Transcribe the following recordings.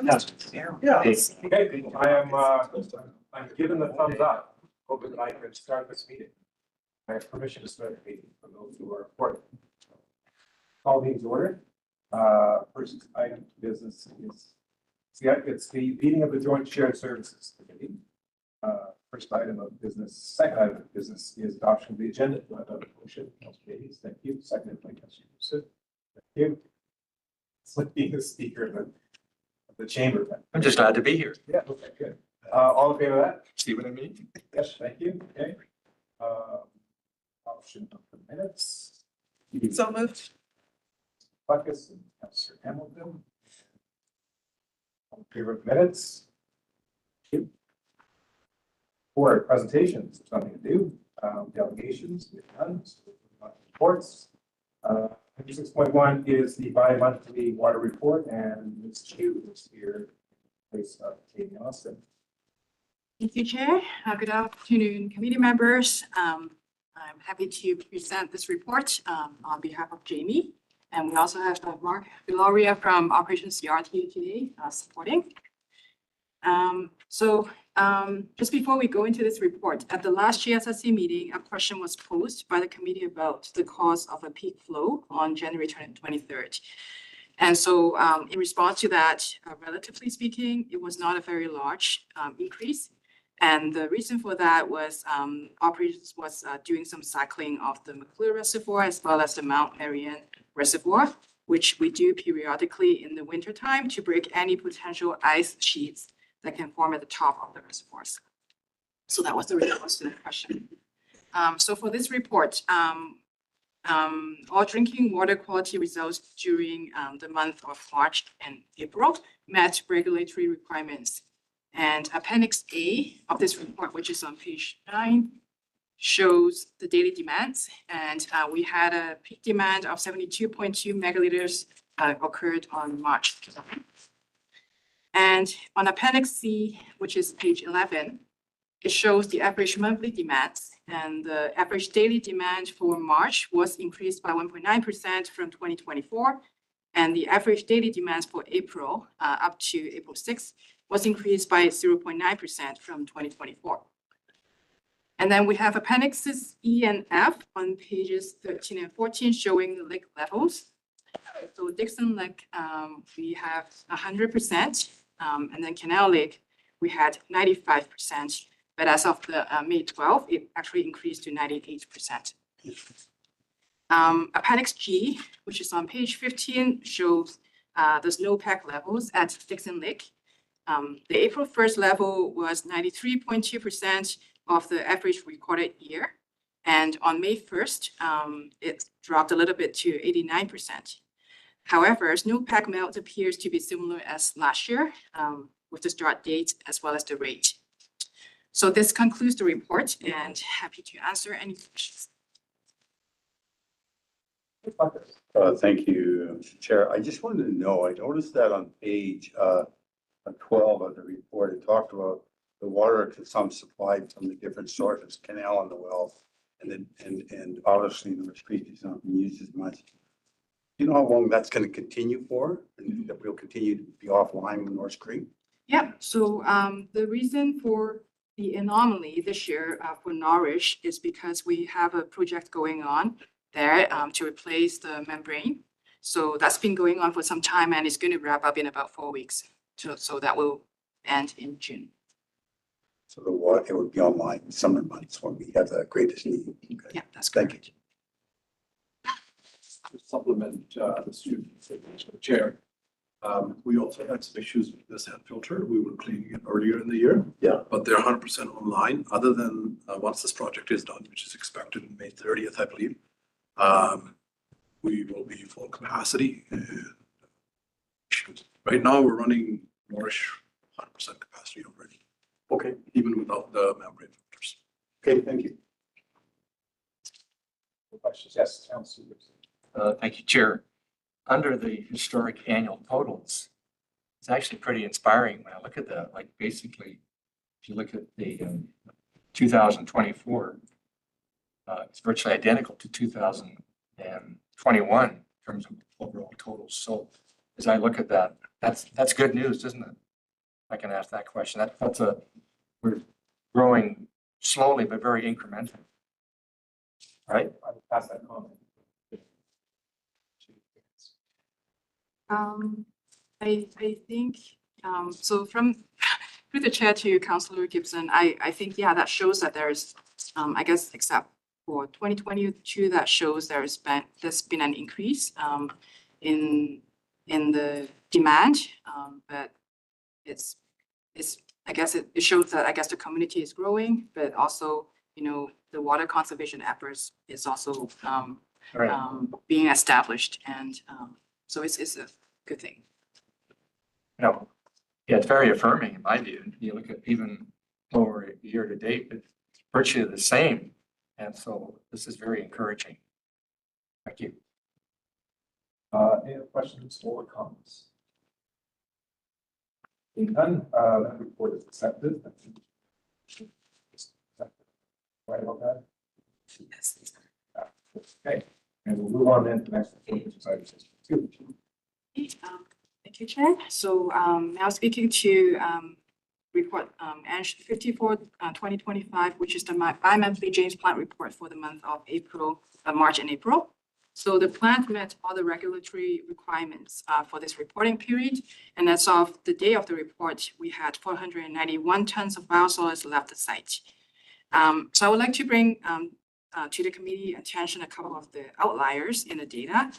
Yeah. Okay, I'm given the thumbs up, hoping that I can start this meeting. I have permission to start the meeting for those who are important. Call meetings ordered. First item of business is, it's the meeting of the Joint Shared Services Committee. First item of business, second item of business is adoption of the agenda. Do I have a motion? Thank you. Second by Councilor Yusuf. Thank you. It's like being the speaker of the chamber. I'm just glad to be here. Yeah, okay, good. All in favor of that? See what I mean? Yes, thank you. Okay. Option of the minutes. So moved. Buckus and Councilor Hamilton. All in favor of minutes? Thank you. For presentations, there's nothing to do. Delegations, we have none. So reports. 6.1 is the bi-monthly water report, and Ms. Chu is here in place of Katie Austin. Thank you, Chair. Good afternoon, committee members. I'm happy to present this report on behalf of Jamie. And we also have Mark Viloria from Operations CRT today supporting. Just before we go into this report, at the last GSSC meeting, a question was posed by the committee about the cause of a peak flow on January 23rd. And so in response to that, relatively speaking, it was not a very large increase. And the reason for that was operations was doing some cycling of the McClure Reservoir as well as the Mount Marion Reservoir, which we do periodically in the wintertime to break any potential ice sheets that can form at the top of the reservoirs. So that was the response to the question. So for this report, all drinking water quality results during the month of March and April met regulatory requirements. And Appendix A of this report, which is on page 9, shows the daily demands. And we had a peak demand of 72.2 megaliters occurred on March 7th. And on Appendix C, which is page 11, it shows the average monthly demands. And the average daily demand for March was increased by 1.9% from 2024. And the average daily demands for April up to April 6th was increased by 0.9% from 2024. And then we have Appendixes E and F on pages 13 and 14 showing the lake levels. So Dixon Lake, we have 100%. And then Canal Lake, we had 95%, but as of the May 12th, it actually increased to 98%. Appendix G, which is on page 15, shows the snowpack levels at Dixon Lake. The April 1st level was 93.2% of the average recorded year. And on May 1st, it dropped a little bit to 89%. However, snowpack melt appears to be similar as last year with the start date as well as the rate. So this concludes the report and happy to answer any questions. Thank you, Mr. Chair. I just wanted to know, I noticed that on page 12 of the report, it talked about the water to some supplied from the different sources, canal and the well, and obviously the street is not being used as much. Do you know how long that's going to continue for, and that we'll continue to be offline with North Creek? Yeah, so the reason for the anomaly this year for Norwich is because we have a project going on there to replace the membrane. So that's been going on for some time and it's going to wrap up in about 4 weeks. So that will end in June. So the water, it would be online in summer months when we have the greatest need. Okay. Yeah, that's Thank correct. you. To supplement the student chair, we also had some issues with this head filter. We were cleaning it earlier in the year. Yeah. But they're 100% online, other than once this project is done, which is expected in May 30th, I believe. We will be full capacity. Right now, we're running Nourish 100% capacity already. Okay. Even without the membrane filters. Okay, thank you. Questions? Yes, Councilor. Thank you, Chair. Under the historic annual totals, it's actually pretty inspiring when I look at that. Like basically, if you look at the 2024, it's virtually identical to 2021 in terms of overall totals. So as I look at that, that's good news, isn't it? I can ask that question. We're growing slowly, but very incremental. Right? I would pass that comment. I think, so from, through the chair to Councillor Gibson, I think, yeah, that shows that there's, I guess, except for 2022, that shows there's been an increase, in the demand, but it's, I guess it shows that, I guess, the community is growing, but also, the water conservation efforts is also, Right. being established, and, so it's a good thing. No. Yeah, it's very affirming in my view. You look at even lower year to date, it's virtually the same. And so this is very encouraging. Thank you. Any other questions or comments? Being done, that report is accepted. Right about that? Yes. Okay, and we'll move on then to the next report, which is item 62. Thank you, Chair. So now speaking to report Annex 54, 2025, which is the bi-monthly James Plant report for the month of March and April. So the plant met all the regulatory requirements for this reporting period. And as of the day of the report, we had 491 tons of biosolids left the site. So I would like to bring to the committee attention a couple of the outliers in the data.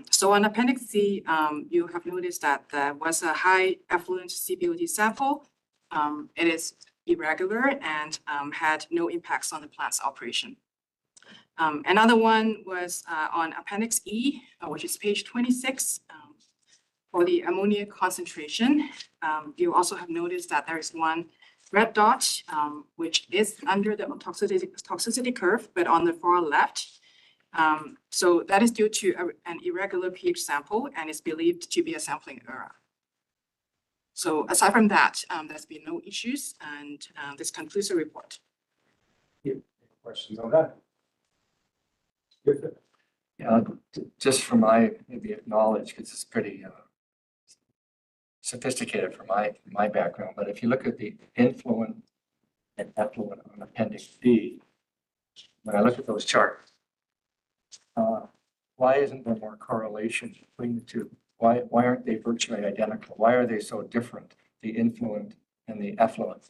So on Appendix C, you have noticed that there was a high effluent CBOD sample. It is irregular and had no impacts on the plant's operation. Another one was on Appendix E, which is page 26, for the ammonia concentration. You also have noticed that there is one red dot, which is under the toxicity curve, but on the far left. So that is due to an irregular pH sample and is believed to be a sampling error. So aside from that, there's been no issues, and this concludes the report. Any questions on that? Good. Yeah, just for my maybe knowledge, because it's pretty sophisticated for my background. But if you look at the influent and effluent on Appendix D, when I look at those charts, why isn't there more correlation between the two? Why aren't they virtually identical? Why are they so different, the influent and the effluent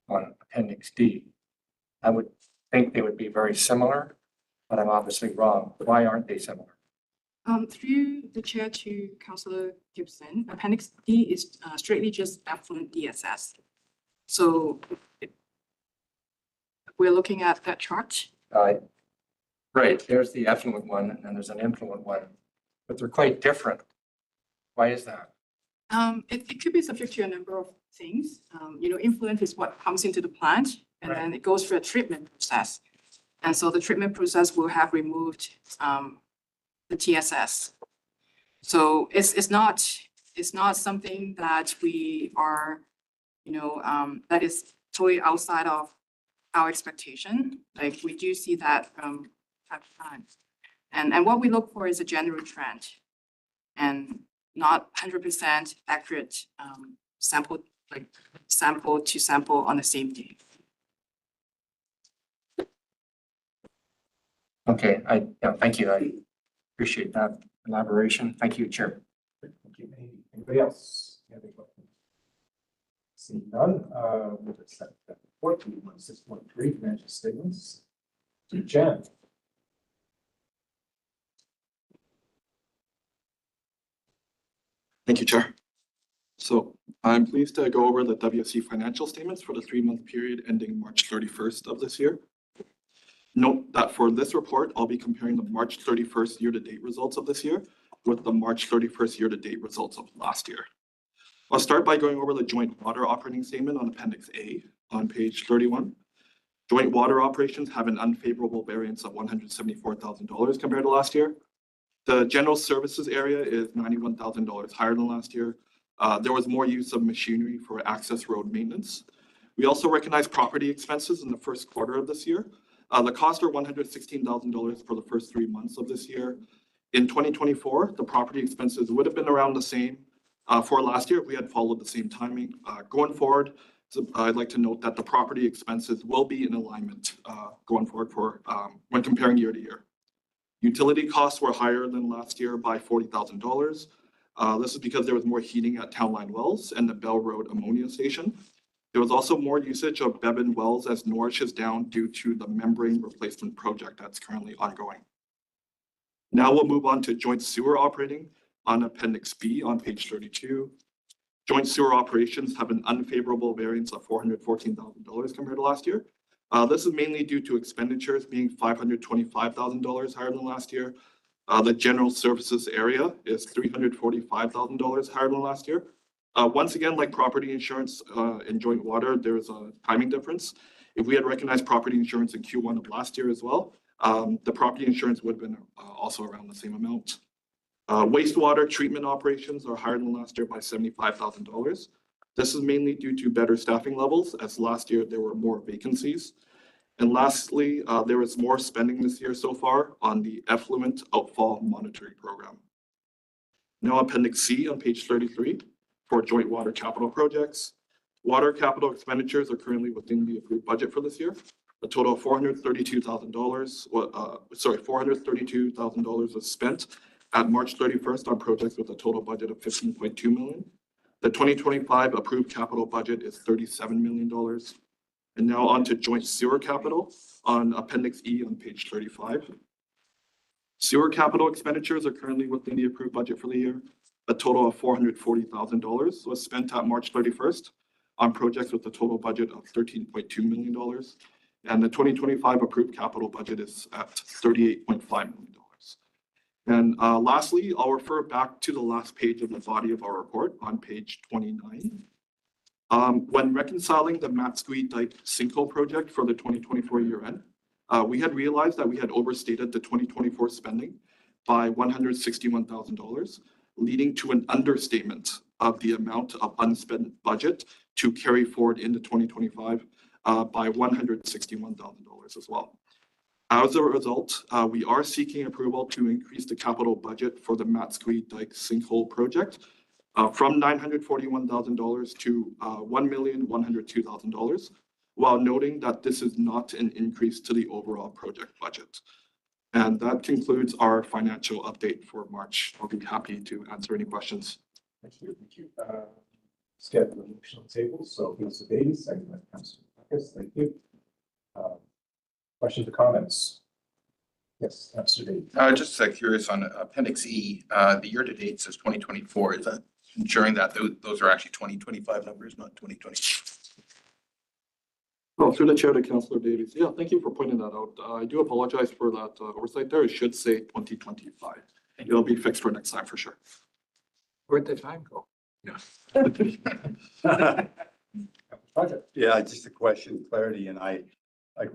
on Appendix D? I would think they would be very similar, but I'm obviously wrong. Why aren't they similar? Through the chair to Councillor Gibson, Appendix D is strictly just effluent DSS. So we're looking at that chart. Right, there's the effluent one, and then there's an influent one, but they're quite different. Why is that? It could be subject to a number of things. Influent is what comes into the plant, and then it goes through a treatment process. And so the treatment process will have removed the TSS. So it's not something that we are, that is totally outside of our expectation. Like, we do see that from time to time. And what we look for is a general trend and not 100% accurate sample to sample on the same day. Okay, thank you. I appreciate that elaboration. Thank you, Chair. Thank you. Anybody else? Any questions? Seeing none, we'll accept that report. 6.3 financial statements. Jan. Thank you, Chair. So I'm pleased to go over the WSC financial statements for the 3-month period ending March 31st of this year. Note that for this report, I'll be comparing the March 31st year-to-date results of this year with the March 31st year-to-date results of last year. I'll start by going over the joint water operating statement on Appendix A on page 31. Joint water operations have an unfavorable variance of $174,000 compared to last year. The general services area is $91,000 higher than last year. There was more use of machinery for access road maintenance. We also recognize property expenses in the first quarter of this year. The costs are $116,000 for the first 3 months of this year. In 2024, the property expenses would have been around the same for last year if we had followed the same timing. Going forward, so I'd like to note that the property expenses will be in alignment going forward for when comparing year to year. Utility costs were higher than last year by $40,000. This is because there was more heating at Town Line Wells and the Bell Road Ammonia Station. There was also more usage of Bevan Wells as Norwich is down due to the membrane replacement project that's currently ongoing. Now we'll move on to joint sewer operating on Appendix B on page 32. Joint sewer operations have an unfavorable variance of $414,000 compared to last year. This is mainly due to expenditures being $525,000 higher than last year. The general services area is $345,000 higher than last year. Once again, like property insurance and joint water, there is a timing difference. If we had recognized property insurance in Q1 of last year as well, the property insurance would have been also around the same amount. Wastewater treatment operations are higher than last year by $75,000. This is mainly due to better staffing levels, as last year there were more vacancies. And lastly, there is more spending this year so far on the effluent outfall monitoring program. Now Appendix C on page 33 for joint water capital projects. Water capital expenditures are currently within the approved budget for this year. A total of $432,000 was spent at March 31st on projects with a total budget of $15.2 million. The 2025 approved capital budget is $37 million. And now on to joint sewer capital on Appendix E on page 35. Sewer capital expenditures are currently within the approved budget for the year. A total of $440,000 was spent at March 31st on projects with a total budget of $13.2 million. And the 2025 approved capital budget is at $38.5 million. And lastly, I'll refer back to the last page of the body of our report on page 29. When reconciling the Matsqui Dike sinkhole project for the 2024 year end, we had realized that we had overstated the 2024 spending by $161,000, leading to an understatement of the amount of unspent budget to carry forward into 2025 by $161,000 as well. As a result, we are seeking approval to increase the capital budget for the Matsqui Dike sinkhole project from $941,000 to $1,102,000, while noting that this is not an increase to the overall project budget. And that concludes our financial update for March. I'll be happy to answer any questions. Thank you. Thank you. Schedule the motion on the table. So Councilor Davies, second by Councilor Marcus. Thank you. Questions or comments? Yes, Councilor Davies. Just curious on Appendix E, the year-to-date says 2024. Is that ensuring that those are actually 2025 numbers, not 2020? Well, through the chair to Councilor Davies. Yeah, thank you for pointing that out. I do apologize for that oversight there. It should say 2025. It'll be fixed for next time for sure. Where'd the time go? Yeah, just a question, clarity, and I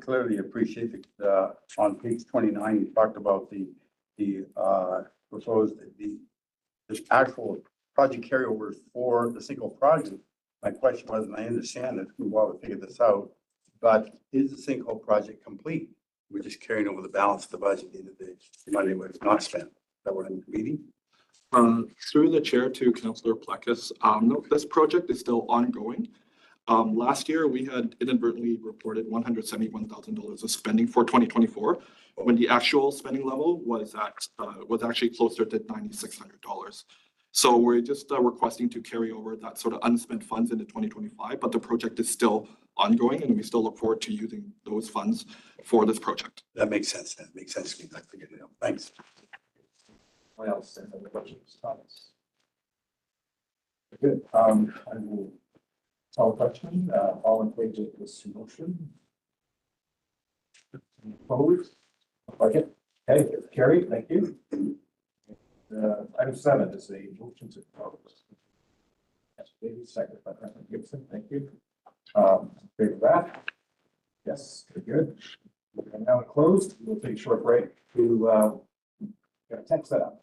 clearly appreciate that on page 29, you talked about the proposed, the actual project carryover for the single project. My question was, and I understand that we want to figure this out, but is the single project complete? We're just carrying over the balance of the budget into the money was not spent. That we're in the meeting. Through the chair to Councillor Plekas, no, this project is still ongoing. Last year, we had inadvertently reported $171,000 of spending for 2024, when the actual spending level was actually closer to $9,600. So we're just requesting to carry over that sort of unspent funds into 2025, but the project is still ongoing, and we still look forward to using those funds for this project. That makes sense. That makes sense to me. I figured it out. Thanks. What else? Any other questions, comments? Good. I will call the question. All in favor of this motion? Opposed? Okay. Okay, carried. Thank you. Item 7 is a motion to close. Yes, David, second by President Gibson. Thank you. In favor of that? Yes, very good. And now closed. We'll take a short break to get a tent set up.